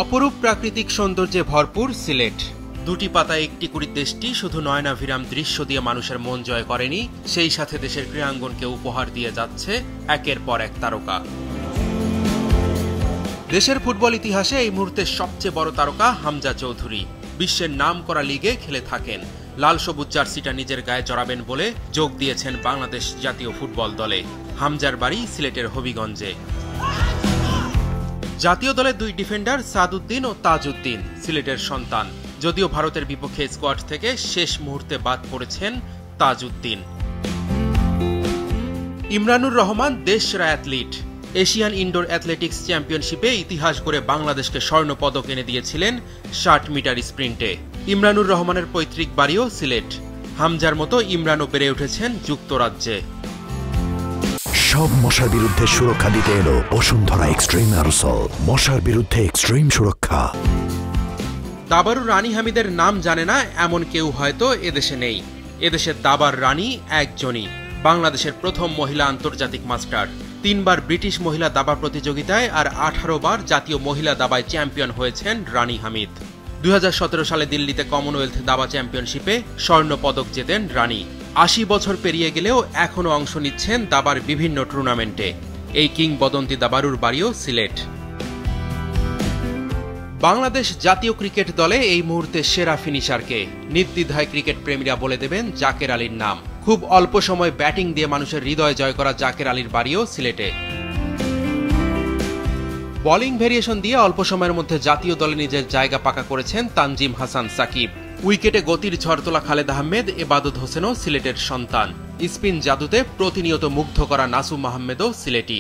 অপরূপ প্রাকৃতিক সৌন্দর্যে ভরপুর সিলেট। দুটি পাতায় একটি কুড়ি দেশটি শুধু নয়নাভিরাম দৃশ্য দিয়ে মানুষের মন জয় করেনি, সেই সাথে দেশের ক্রীড়াঙ্গনকে উপহার দিয়ে যাচ্ছে একের পর এক তারকা। দেশের ফুটবল ইতিহাসে এই মুহূর্তে সবচেয়ে বড় তারকা হামজা চৌধুরী। বিশ্বের নামকরা লিগে খেলে থাকেন। লাল সবুজ জার্সিটা নিজের গায়ে জড়াবেন বলে যোগ দিয়েছেন বাংলাদেশ জাতীয় ফুটবল দলে। হামজার বাড়ি সিলেটের হবিগঞ্জে। জাতীয় দলের দুই ডিফেন্ডার সাদউদ্দিন ও তাজউদ্দিন সিলেটের সন্তান, যদিও ভারতের বিপক্ষে স্কোয়াড থেকে শেষ মুহূর্তে বাদ পড়েছেন তাজউদ্দিন। ইমরানুর রহমান দেশসেরা অ্যাথলিট। এশিয়ান ইনডোর অ্যাথলেটিক্স চ্যাম্পিয়নশিপে ইতিহাস গড়ে বাংলাদেশকে স্বর্ণ পদক এনে দিয়েছিলেন ৬০ মিটার স্প্রিন্টে। ইমরানুর রহমানের পৈতৃক বাড়িও সিলেট। হামজার মতো ইমরানও বেড়ে উঠেছেন যুক্তরাজ্যে। সব মশার বিরুদ্ধে সুরক্ষা দিতে এলো বসুন্ধরা এক্সট্রিম অ্যারোসল, মশার বিরুদ্ধে এক্সট্রিম সুরক্ষা। দাবারু রানী হামিদের নাম জানে না এমন কেউ হয়তো এদেশে নেই। এদেশের দাবার রানী একজনই, বাংলাদেশের প্রথম মহিলা আন্তর্জাতিক মাস্টার। ৩ বার ব্রিটিশ মহিলা দাবা প্রতিযোগিতায় আর 18 বার জাতীয় মহিলা দাবায় চ্যাম্পিয়ন হয়েছেন রানী হামিদ। 2017 সালে দিল্লিতে কমনওয়েলথ দাবা চ্যাম্পিয়নশিপে স্বর্ণ পদক জেতেন রানী। ৮০ বছর পেরিয়ে গেলেও এখনও অংশ নিচ্ছেন দাবার বিভিন্ন টুর্নামেন্টে। এই কিংবদন্তি দাবারুর বাড়িও সিলেট। বাংলাদেশ জাতীয় ক্রিকেট দলে এই মুহূর্তে সেরা ফিনিশারকে নির্দ্বিধায় ক্রিকেট প্রেমীরা বলে দেবেন জাকের আলীর নাম। খুব অল্প সময় ব্যাটিং দিয়ে মানুষের হৃদয় জয় করা জাকের আলীর বাড়িও সিলেটে। বোলিং ভেরিয়েশন দিয়ে অল্প সময়ের মধ্যে জাতীয় দলে নিজের জায়গা পাকা করেছেন তানজিম হাসান সাকিব। উইকেটে গতির ঝড় তোলা খালেদ আহমেদ, এবাদত হোসেনও সিলেটের সন্তান। স্পিন জাদুতে প্রতিনিয়ত মুগ্ধ করা নাসুম আহমেদও সিলেটি।